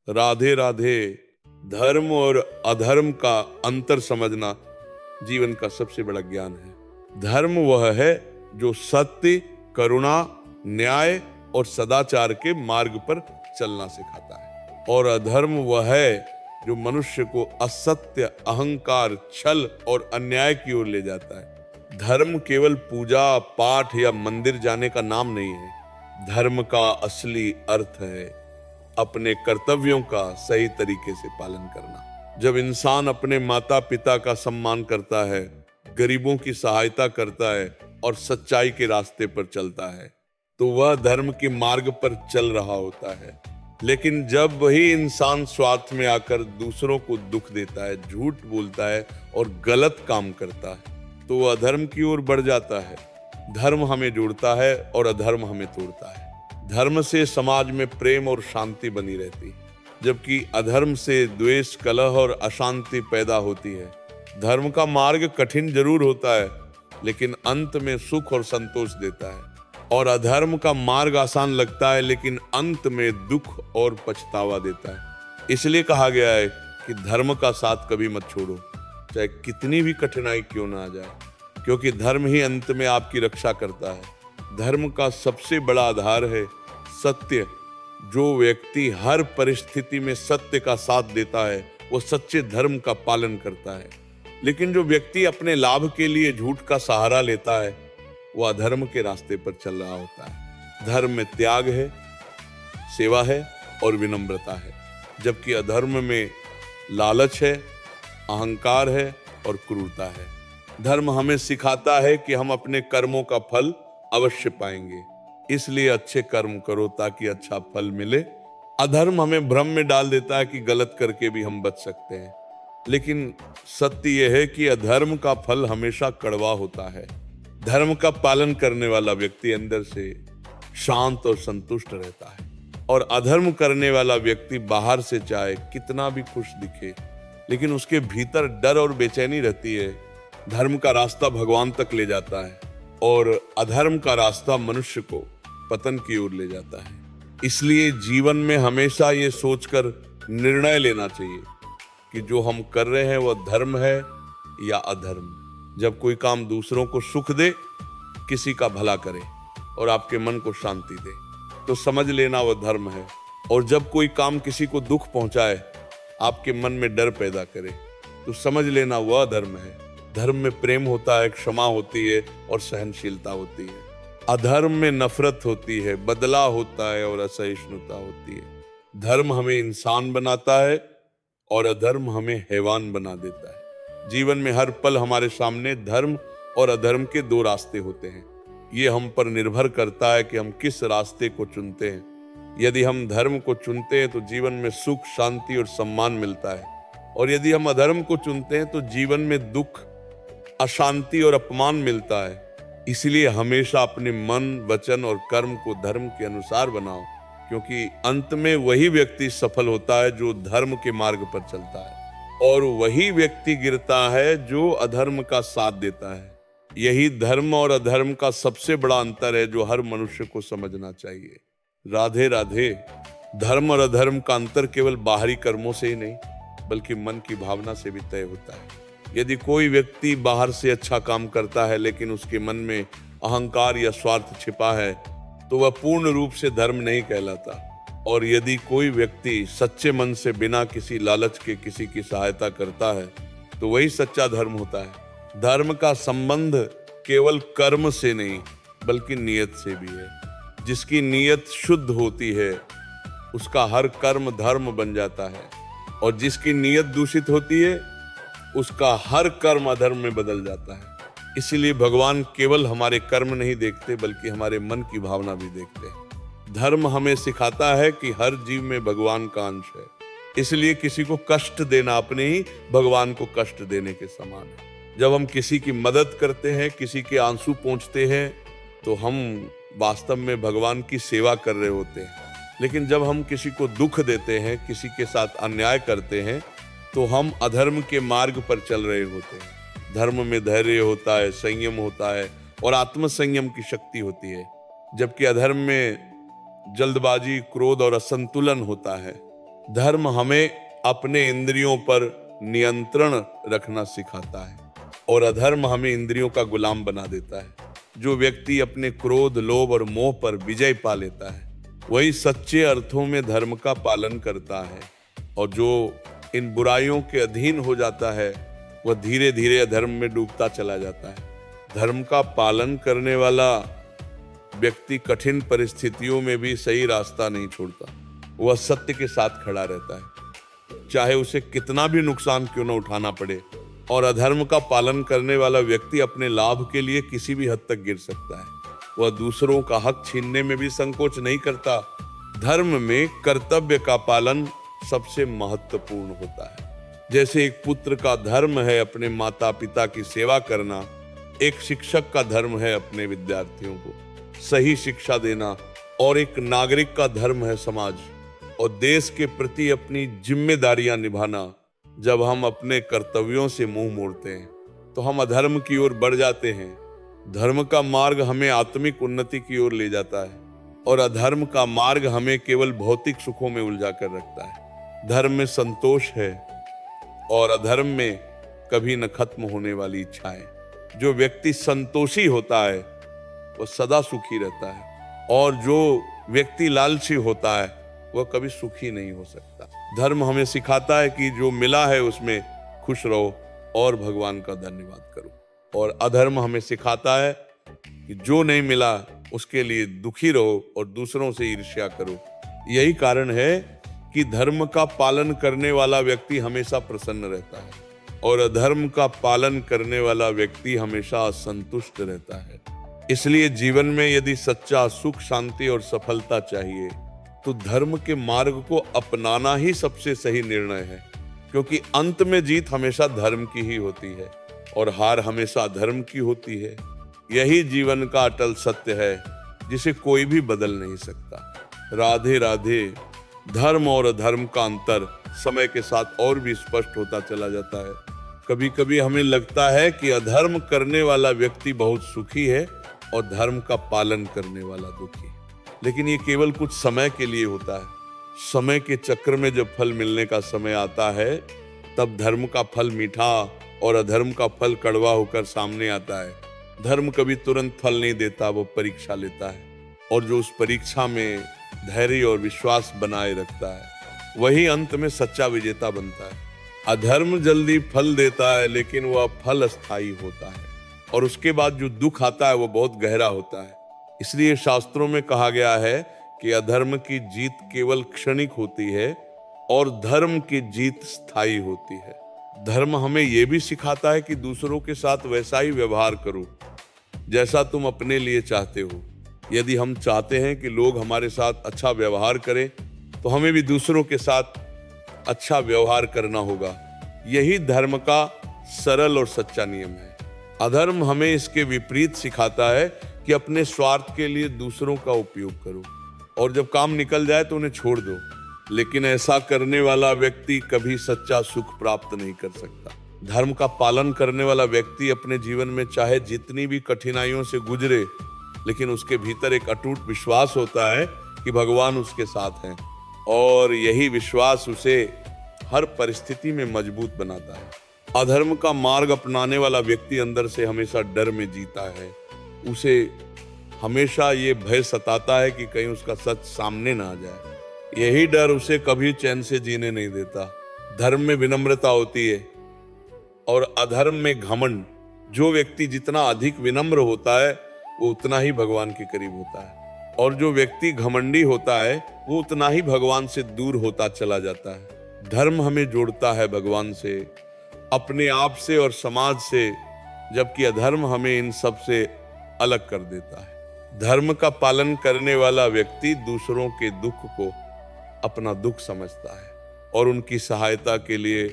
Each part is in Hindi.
राधे राधे। धर्म और अधर्म का अंतर समझना जीवन का सबसे बड़ा ज्ञान है। धर्म वह है जो सत्य, करुणा, न्याय और सदाचार के मार्ग पर चलना सिखाता है, और अधर्म वह है जो मनुष्य को असत्य, अहंकार, छल और अन्याय की ओर ले जाता है। धर्म केवल पूजा पाठ या मंदिर जाने का नाम नहीं है। धर्म का असली अर्थ है अपने कर्तव्यों का सही तरीके से पालन करना। जब इंसान अपने माता पिता का सम्मान करता है, गरीबों की सहायता करता है और सच्चाई के रास्ते पर चलता है, तो वह धर्म के मार्ग पर चल रहा होता है। लेकिन जब वही इंसान स्वार्थ में आकर दूसरों को दुख देता है, झूठ बोलता है और गलत काम करता है, तो वह अधर्म की ओर बढ़ जाता है। धर्म हमें जोड़ता है और अधर्म हमें तोड़ता है। धर्म से समाज में प्रेम और शांति बनी रहती है, जबकि अधर्म से द्वेष, कलह और अशांति पैदा होती है। धर्म का मार्ग कठिन जरूर होता है, लेकिन अंत में सुख और संतोष देता है, और अधर्म का मार्ग आसान लगता है, लेकिन अंत में दुख और पछतावा देता है। इसलिए कहा गया है कि धर्म का साथ कभी मत छोड़ो, चाहे कितनी भी कठिनाई क्यों ना आ जाए, क्योंकि धर्म ही अंत में आपकी रक्षा करता है। धर्म का सबसे बड़ा आधार है सत्य। जो व्यक्ति हर परिस्थिति में सत्य का साथ देता है, वो सच्चे धर्म का पालन करता है। लेकिन जो व्यक्ति अपने लाभ के लिए झूठ का सहारा लेता है, वह अधर्म के रास्ते पर चल रहा होता है। धर्म में त्याग है, सेवा है और विनम्रता है, जबकि अधर्म में लालच है, अहंकार है और क्रूरता है। धर्म हमें सिखाता है कि हम अपने कर्मों का फल अवश्य पाएंगे, इसलिए अच्छे कर्म करो ताकि अच्छा फल मिले। अधर्म हमें भ्रम में डाल देता है कि गलत करके भी हम बच सकते हैं, लेकिन सत्य यह है कि अधर्म का फल हमेशा कड़वा होता है। धर्म का पालन करने वाला व्यक्ति अंदर से शांत और संतुष्ट रहता है, और अधर्म करने वाला व्यक्ति बाहर से चाहे कितना भी खुश दिखे, लेकिन उसके भीतर डर और बेचैनी रहती है। धर्म का रास्ता भगवान तक ले जाता है, और अधर्म का रास्ता मनुष्य को पतन की ओर ले जाता है। इसलिए जीवन में हमेशा ये सोचकर निर्णय लेना चाहिए कि जो हम कर रहे हैं वह धर्म है या अधर्म। जब कोई काम दूसरों को सुख दे, किसी का भला करे और आपके मन को शांति दे, तो समझ लेना वह धर्म है। और जब कोई काम किसी को दुख पहुंचाए, आपके मन में डर पैदा करे, तो समझ लेना वह धर्म है। धर्म में प्रेम होता है, क्षमा होती है और सहनशीलता होती है। अधर्म में नफरत होती है, बदला होता है और असहिष्णुता होती है। धर्म हमें इंसान बनाता है और अधर्म हमें हैवान बना देता है। जीवन में हर पल हमारे सामने धर्म और अधर्म के दो रास्ते होते हैं। ये हम पर निर्भर करता है कि हम किस रास्ते को चुनते हैं। यदि हम धर्म को चुनते हैं तो जीवन में सुख, शांति और सम्मान मिलता है, और यदि हम अधर्म को चुनते हैं तो जीवन में दुख, अशांति और अपमान मिलता है। इसलिए हमेशा अपने मन, वचन और कर्म को धर्म के अनुसार बनाओ, क्योंकि अंत में वही व्यक्ति सफल होता है जो धर्म के मार्ग पर चलता है, और वही व्यक्ति गिरता है जो अधर्म का साथ देता है। यही धर्म और अधर्म का सबसे बड़ा अंतर है जो हर मनुष्य को समझना चाहिए। राधे राधे। धर्म और अधर्म का अंतर केवल बाहरी कर्मों से ही नहीं, बल्कि मन की भावना से भी तय होता है। यदि कोई व्यक्ति बाहर से अच्छा काम करता है, लेकिन उसके मन में अहंकार या स्वार्थ छिपा है, तो वह पूर्ण रूप से धर्म नहीं कहलाता। और यदि कोई व्यक्ति सच्चे मन से बिना किसी लालच के किसी की सहायता करता है, तो वही सच्चा धर्म होता है। धर्म का संबंध केवल कर्म से नहीं, बल्कि नीयत से भी है। जिसकी नीयत शुद्ध होती है, उसका हर कर्म धर्म बन जाता है, और जिसकी नीयत दूषित होती है, उसका हर कर्म अधर्म में बदल जाता है। इसीलिए भगवान केवल हमारे कर्म नहीं देखते, बल्कि हमारे मन की भावना भी देखते हैं। धर्म हमें सिखाता है कि हर जीव में भगवान का अंश है, इसलिए किसी को कष्ट देना अपने ही भगवान को कष्ट देने के समान है। जब हम किसी की मदद करते हैं, किसी के आंसू पोंछते हैं, तो हम वास्तव में भगवान की सेवा कर रहे होते हैं। लेकिन जब हम किसी को दुख देते हैं, किसी के साथ अन्याय करते हैं, तो हम अधर्म के मार्ग पर चल रहे होते हैं। धर्म में धैर्य होता है, संयम होता है और आत्मसंयम की शक्ति होती है, जबकि अधर्म में जल्दबाजी, क्रोध और असंतुलन होता है। धर्म हमें अपने इंद्रियों पर नियंत्रण रखना सिखाता है और अधर्म हमें इंद्रियों का गुलाम बना देता है। जो व्यक्ति अपने क्रोध, लोभ और मोह पर विजय पा लेता है वही सच्चे अर्थों में धर्म का पालन करता है, और जो इन बुराइयों के अधीन हो जाता है वह धीरे धीरे अधर्म में डूबता चला जाता है। धर्म का पालन करने वाला व्यक्ति कठिन परिस्थितियों में भी सही रास्ता नहीं छोड़ता, वह सत्य के साथ खड़ा रहता है, चाहे उसे कितना भी नुकसान क्यों न उठाना पड़े। और अधर्म का पालन करने वाला व्यक्ति अपने लाभ के लिए किसी भी हद तक गिर सकता है। वह दूसरों का हक छीनने में भी संकोच नहीं करता। धर्म में कर्तव्य का पालन सबसे महत्वपूर्ण होता है। जैसे एक पुत्र का धर्म है अपने माता पिता की सेवा करना, एक शिक्षक का धर्म है अपने विद्यार्थियों को सही शिक्षा देना, और एक नागरिक का धर्म है समाज और देश के प्रति अपनी जिम्मेदारियां निभाना। जब हम अपने कर्तव्यों से मुंह मोड़ते हैं तो हम अधर्म की ओर बढ़ जाते हैं। धर्म का मार्ग हमें आत्मिक उन्नति की ओर ले जाता है और अधर्म का मार्ग हमें केवल भौतिक सुखों में उलझा कर रखता है। धर्म में संतोष है और अधर्म में कभी न खत्म होने वाली इच्छाएं। जो व्यक्ति संतोषी होता है वह सदा सुखी रहता है, और जो व्यक्ति लालची होता है वह कभी सुखी नहीं हो सकता। धर्म हमें सिखाता है कि जो मिला है उसमें खुश रहो और भगवान का धन्यवाद करो, और अधर्म हमें सिखाता है कि जो नहीं मिला उसके लिए दुखी रहो और दूसरों से ईर्ष्या करो। यही कारण है कि धर्म का पालन करने वाला व्यक्ति हमेशा प्रसन्न रहता है और अधर्म का पालन करने वाला व्यक्ति हमेशा असंतुष्ट रहता है। इसलिए जीवन में यदि सच्चा सुख, शांति और सफलता चाहिए तो धर्म के मार्ग को अपनाना ही सबसे सही निर्णय है, क्योंकि अंत में जीत हमेशा धर्म की ही होती है और हार हमेशा अधर्म की होती है। यही जीवन का अटल सत्य है जिसे कोई भी बदल नहीं सकता। राधे राधे। धर्म और अधर्म का अंतर समय के साथ और भी स्पष्ट होता चला जाता है। कभी कभी हमें लगता है कि अधर्म करने वाला व्यक्ति बहुत सुखी है और धर्म का पालन करने वाला दुखी, लेकिन ये केवल कुछ समय के लिए होता है। समय के चक्र में जब फल मिलने का समय आता है तब धर्म का फल मीठा और अधर्म का फल कड़वा होकर सामने आता है। धर्म कभी तुरंत फल नहीं देता, वो परीक्षा लेता है, और जो उस परीक्षा में धैर्य और विश्वास बनाए रखता है वही अंत में सच्चा विजेता बनता है। अधर्म जल्दी फल देता है लेकिन वह फल अस्थायी होता है, और उसके बाद जो दुख आता है वो बहुत गहरा होता है। इसलिए शास्त्रों में कहा गया है कि अधर्म की जीत केवल क्षणिक होती है और धर्म की जीत स्थायी होती है। धर्म हमें यह भी सिखाता है कि दूसरों के साथ वैसा ही व्यवहार करो जैसा तुम अपने लिए चाहते हो। यदि हम चाहते हैं कि लोग हमारे साथ अच्छा व्यवहार करें तो हमें भी दूसरों के साथ अच्छा व्यवहार करना होगा। यही धर्म का सरल और सच्चा नियम है। अधर्म हमें इसके विपरीत सिखाता है कि अपने स्वार्थ के लिए दूसरों का उपयोग करो और जब काम निकल जाए तो उन्हें छोड़ दो। लेकिन ऐसा करने वाला व्यक्ति कभी सच्चा सुख प्राप्त नहीं कर सकता। धर्म का पालन करने वाला व्यक्ति अपने जीवन में चाहे जितनी भी कठिनाइयों से गुजरे, लेकिन उसके भीतर एक अटूट विश्वास होता है कि भगवान उसके साथ हैं, और यही विश्वास उसे हर परिस्थिति में मजबूत बनाता है। अधर्म का मार्ग अपनाने वाला व्यक्ति अंदर से हमेशा डर में जीता है। उसे हमेशा ये भय सताता है कि कहीं उसका सच सामने ना आ जाए। यही डर उसे कभी चैन से जीने नहीं देता। धर्म में विनम्रता होती है और अधर्म में घमंड। जो व्यक्ति जितना अधिक विनम्र होता है वो उतना ही भगवान के करीब होता है, और जो व्यक्ति घमंडी होता है वो उतना ही भगवान से दूर होता चला जाता है। धर्म हमें जोड़ता है भगवान से, अपने आप से और समाज से, जबकि अधर्म हमें इन सब से अलग कर देता है। धर्म का पालन करने वाला व्यक्ति दूसरों के दुख को अपना दुख समझता है और उनकी सहायता के लिए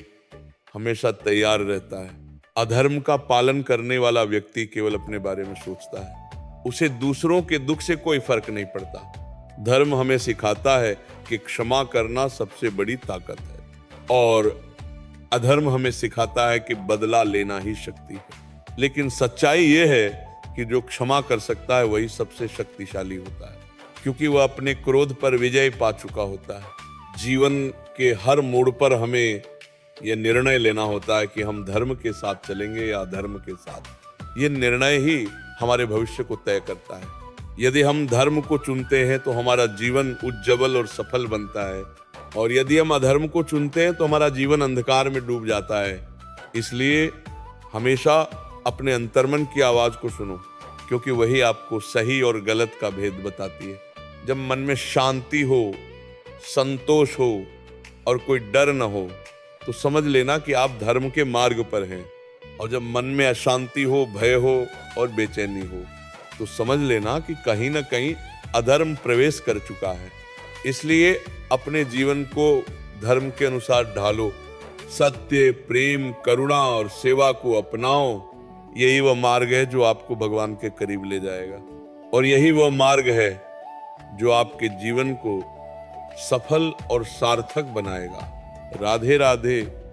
हमेशा तैयार रहता है। अधर्म का पालन करने वाला व्यक्ति केवल अपने बारे में सोचता है, उसे दूसरों के दुख से कोई फर्क नहीं पड़ता। धर्म हमें सिखाता है कि क्षमा करना सबसे बड़ी ताकत है, और अधर्म हमें सिखाता है कि बदला लेना ही शक्ति है। लेकिन सच्चाई यह है कि जो क्षमा कर सकता है वही सबसे शक्तिशाली होता है, क्योंकि वह अपने क्रोध पर विजय पा चुका होता है। जीवन के हर मोड़ पर हमें यह निर्णय लेना होता है कि हम धर्म के साथ चलेंगे या अधर्म के साथ। ये निर्णय ही हमारे भविष्य को तय करता है। यदि हम धर्म को चुनते हैं तो हमारा जीवन उज्जवल और सफल बनता है, और यदि हम अधर्म को चुनते हैं तो हमारा जीवन अंधकार में डूब जाता है। इसलिए हमेशा अपने अंतर्मन की आवाज को सुनो, क्योंकि वही आपको सही और गलत का भेद बताती है। जब मन में शांति हो, संतोष हो और कोई डर न हो तो समझ लेना कि आप धर्म के मार्ग पर हैं, और जब मन में अशांति हो, भय हो और बेचैनी हो तो समझ लेना कि कहीं ना कहीं अधर्म प्रवेश कर चुका है। इसलिए अपने जीवन को धर्म के अनुसार ढालो, सत्य, प्रेम, करुणा और सेवा को अपनाओ। यही वह मार्ग है जो आपको भगवान के करीब ले जाएगा, और यही वह मार्ग है जो आपके जीवन को सफल और सार्थक बनाएगा। राधे राधे।